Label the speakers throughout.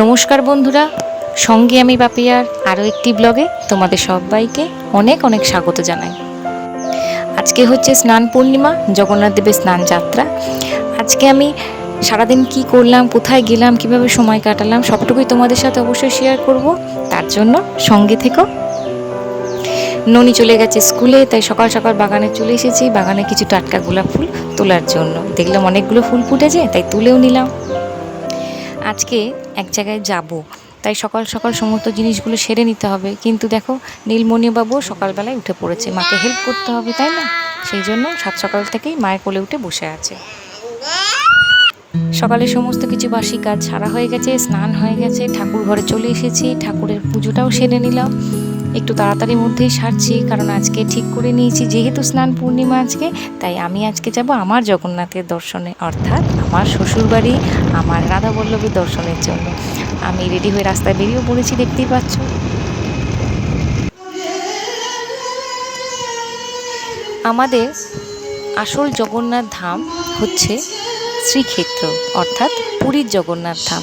Speaker 1: নমস্কার বন্ধুরা, সঙ্গে আমি বাপিয়ার আরও একটি ব্লগে তোমাদের সবাইকে অনেক অনেক স্বাগত জানাই। আজকে হচ্ছে স্নান পূর্ণিমা, জগন্নাথ দেবের স্নান যাত্রা। আজকে আমি সারাদিন কি করলাম, কোথায় গেলাম, কিভাবে সময় কাটালাম সবটুকুই তোমাদের সাথে অবশ্যই শেয়ার করব। তার জন্য সঙ্গে থেকো। ননি চলে গেছে স্কুলে, তাই সকাল সকাল বাগানে চলে এসেছি। বাগানে কিছু টাটকা গোলাপ ফুল তোলার জন্য দেখলাম অনেকগুলো ফুল ফুটেছে, তাই তুলেও নিলাম। আজকে এক জায়গায় যাব, তাই সকাল সকাল সমস্ত জিনিসগুলো সেরে নিতে হবে। কিন্তু দেখো, নীলমণিবাবু সকালবেলায় উঠে পড়েছে, মাকে হেল্প করতে হবে তাই না, সেই জন্য সাত সকাল থেকেই মায়ের কোলে উঠে বসে আছে। সকালে সমস্ত কিছু বাসি কাজ সারা হয়ে গেছে, স্নান হয়ে গেছে, ঠাকুর ঘরে চলে এসেছি, ঠাকুরের পুজোটাও সেরে নিলাম। একটু তাড়াতাড়ির মধ্যেই সারছি, কারণ আজকে ঠিক করে নিয়েছি যেহেতু স্নান পূর্ণিমা আজকে, তাই আমি আজকে যাব আমার জগন্নাথের দর্শনে, অর্থাৎ আমার শ্বশুরবাড়ি, আমার রাধাবল্লভীর দর্শনের জন্য। আমি রেডি হয়ে রাস্তায় বেরিয়ে পড়েছি, দেখতেই পাচ্ছ। আমাদের আসল জগন্নাথ ধাম হচ্ছে শ্রীক্ষেত্র, অর্থাৎ পুরীর জগন্নাথ ধাম।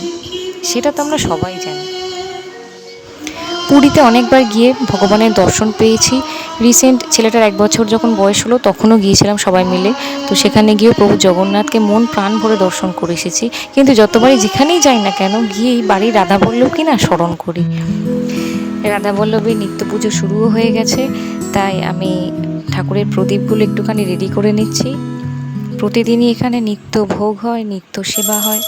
Speaker 1: সেটা তো আমরা সবাই জানি। পুরীতে অনেকবার গিয়ে ভগবানের দর্শন পেয়েছি। রিসেন্ট ছেলেটার 1 বছর যখন বয়স হলো তখনও গিয়েছিলাম সবাই মিলে। তো সেখানে গিয়ে প্রভু জগন্নাথকে মন প্রাণ ভরে দর্শন করে এসেছি। কিন্তু যতবারই যেখানেই যাই না কেন, গিয়েই বাড়ির রাধাবল্লভকে না স্মরণ করি। রাধাবল্লভীর নিত্য পুজো শুরুও হয়ে গেছে, তাই আমি ঠাকুরের প্রদীপগুলো একটুখানি রেডি করে নিচ্ছি। প্রতিদিনই এখানে নিত্য ভোগ হয়, নিত্য সেবা হয়।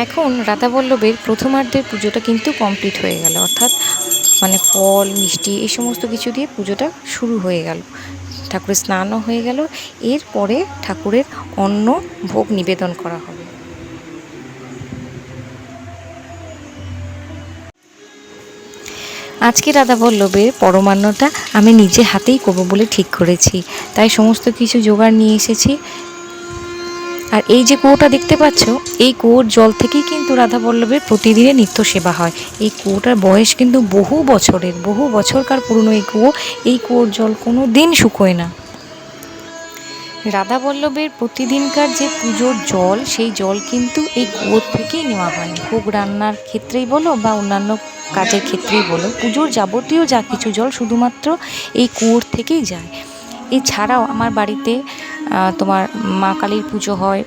Speaker 1: এখন রাধাবল্লভের প্রথমার্ধের পুজোটা কিন্তু কমপ্লিট হয়ে গেল, অর্থাৎ ফল মিষ্টি এই সমস্ত কিছু দিয়ে পুজোটা শুরু হয়ে গেল। ঠাকুরের স্নানও হয়ে গেল, এরপরে ঠাকুরের অন্ন ভোগ নিবেদন করা হবে। আজকে রাধাবল্লভের পরমান্নটা আমি নিজে হাতেই করবো বলে ঠিক করেছি, তাই সমস্ত কিছু জোগাড় নিয়ে এসেছি। আর এই যে কুয়োটা দেখতে পাচ্ছ, এই কুয়োর জল থেকেই কিন্তু রাধাবল্লভের প্রতিদিনের নিত্য সেবা হয়। এই কুয়োটার বয়স কিন্তু বহু বছরকার পুরনো এই কুয়ো। এই কুয়োর জল কোনো দিন শুকোয় না। রাধাবল্লভের প্রতিদিনকার যে পুজোর জল, সেই জল কিন্তু এই কুয়োর থেকেই নেওয়া হয়। ভোগ রান্নার ক্ষেত্রেই বলো বা অন্যান্য কাজের ক্ষেত্রেই বলো, পুজোর যাবতীয় যা কিছু জল শুধুমাত্র এই কুয়োর থেকেই যায়। এছাড়াও আমার বাড়িতে তোমার মা কালীর পুজো হয়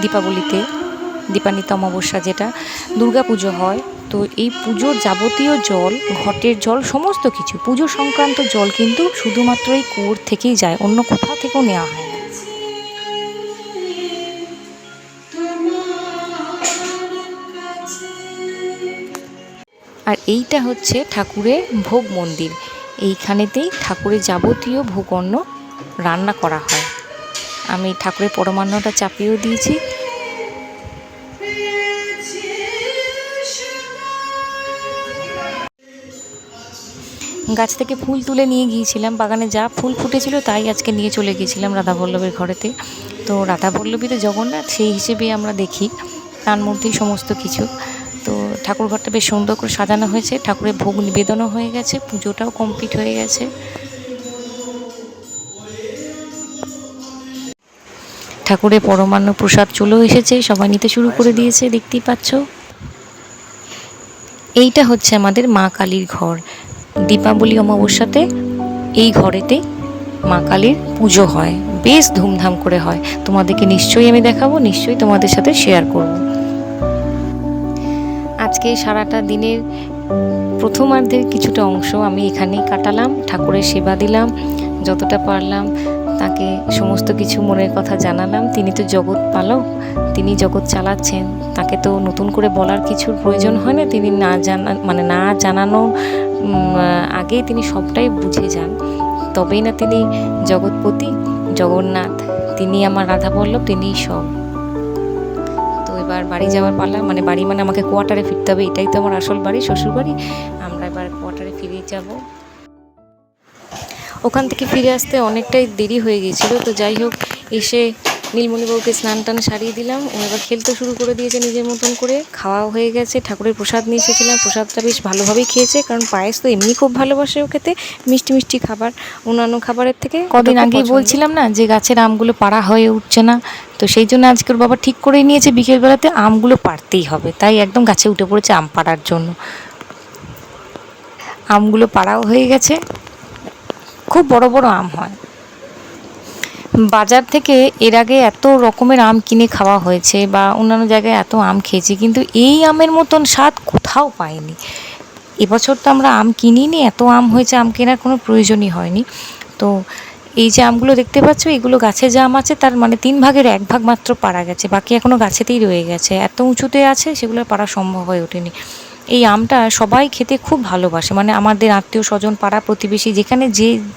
Speaker 1: দীপাবলিতে, দীপান্বিত অমাবস্যা যেটা, দুর্গা পুজো হয়। তো এই পুজোর যাবতীয় জল, ঘটের জল, সমস্ত কিছু পুজো সংক্রান্ত জল কিন্তু শুধুমাত্র এই কুয়োর থেকেই যায়, অন্য কোথাও থেকেও নেওয়া হয় না। আর এইটা হচ্ছে ঠাকুরের ভোগ মন্দির। এইখানেতেই ঠাকুরের যাবতীয় ভোগ অন্ন রান্না করা হয়। আমি ঠাকুরের পরমান্নটা চাপিয়েও দিয়েছি। গাছ থেকে ফুল তুলে নিয়ে গিয়েছিলাম, বাগানে যা ফুল ফুটেছিল তাই আজকে নিয়ে চলে গিয়েছিলাম রাধাবল্লভের ঘরেতে। তো রাধাবল্লভী তো জগন্নাথ, সেই হিসেবে আমরা দেখি তার মধ্যেই সমস্ত কিছু। তো ঠাকুর ঘরটা বেশ সুন্দর করে সাজানো হয়েছে, ঠাকুরের ভোগ নিবেদনও হয়ে গেছে, পুজোটাও কমপ্লিট হয়ে গেছে। ঠাকুরের পরমান্ন প্রসাদ চলেও এসেছে, সবাই নিতে শুরু করে দিয়েছে, দেখতেই পাচ্ছ। এইটা হচ্ছে আমাদের মা কালীর ঘর। দীপাবলি অমাবস্যাতে এই ঘরেতে মা কালীর পুজো হয়, বেশ ধুমধাম করে হয়। তোমাদেরকে নিশ্চয়ই আমি দেখাবো, নিশ্চয়ই তোমাদের সাথে শেয়ার করব। আজকে সারাটা দিনের প্রথমার্ধের কিছুটা অংশ আমি এখানেই কাটালাম, ঠাকুরের সেবা দিলাম, যতটা পারলাম তাকে সমস্ত কিছু মনের কথা জানালাম। তিনি তো জগৎ পালক, তিনি জগৎ চালাচ্ছেন, তাকে তো নতুন করে বলার কিছুর প্রয়োজন হয় না। তিনি না জানানো আগেই তিনি সবটাই বুঝে যান। তবেই না তিনি জগৎপতি জগন্নাথ, তিনি আমার রাধা বল্লভ, তিনিই সব। তো এবার বাড়ি যাওয়ার পালা, মানে বাড়ি মানে আমাকে কোয়ার্টারে ফিরতে হবে, এটাই তো আমার আসল বাড়ি, শ্বশুর বাড়ি। আমরা এবার কোয়ার্টারে ফিরে যাব। ওখান থেকে ফিরে আসতে অনেকটাই দেরি হয়ে গিয়েছিল। তো যাই হোক, এসে নীলমণিবাবুকে স্নান টান সারিয়ে দিলাম। ও এবার খেলতে শুরু করে দিয়েছে নিজের মতন করে। খাওয়াও হয়ে গেছে, ঠাকুরের প্রসাদ নিয়ে এসেছিলাম, প্রসাদটা বেশ ভালোভাবেই খেয়েছে, কারণ পায়েস তো এমনি খুব ভালোবাসে ও খেতে, মিষ্টি মিষ্টি খাবার অন্যান্য খাবারের থেকে। কদিন আগেই বলছিলাম না যে গাছের আমগুলো পাড়া হয়ে উঠছে না, তো সেই জন্য আজকে ওর বাবা ঠিক করে নিয়েছে বিকেলবেলাতে আমগুলো পাড়তেই হবে, তাই একদম গাছে উঠে পড়েছে আম পাড়ার জন্য। আমগুলো পাড়াও হয়ে গেছে, খুব বড় বড় আম হয়। বাজার থেকে এর আগে এত রকমের আম কিনে খাওয়া হয়েছে বা অন্যান্য জায়গায় এত আম খেয়েছি, কিন্তু এই আমের মতন স্বাদ কোথাও পাইনি। এবছর তো আমরা আম কিনিনি, এত আম হয়েছে, আম কেনার কোনো প্রয়োজনই হয়নি। তো এই যে আমগুলো দেখতে পাচ্ছ, এগুলো গাছে যে আম আছে তার মানে 3 ভাগের 1 ভাগ মাত্র পাড়া গেছে, বাকি এখনও গাছেতেই রয়ে গেছে। এত উঁচুতে আছে, সেগুলো পাড়া সম্ভব হয়ে ওঠেনি। এই আমটা সবাই খেতে খুব ভালোবাসে, মানে আমাদের আত্মীয় স্বজন, পাড়া প্রতিবেশী, যেখানে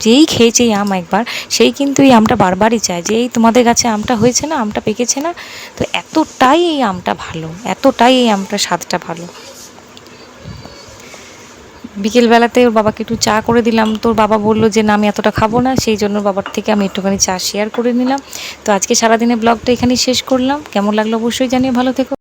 Speaker 1: যেই খেয়েছে এই আম একবার, সেই কিন্তু এই আমটা বারবারই চায় যে এই তোমাদের গাছে আমটা হয়েছে না, আমটা পেকেছে না। তো এতটাই এই আমটা ভালো, এতটাই এই আমটার স্বাদটা ভালো। বিকেলবেলাতে ওর বাবাকে একটু চা করে দিলাম, তোর বাবা বললো যে না আমি এতটা খাবো না, সেই জন্য বাবার থেকে আমি একটুখানি চা শেয়ার করে নিলাম। তো আজকে সারাদিনের ব্লগটা এখানেই শেষ করলাম। কেমন লাগলো অবশ্যই জানিয়ে, ভালো থেকো।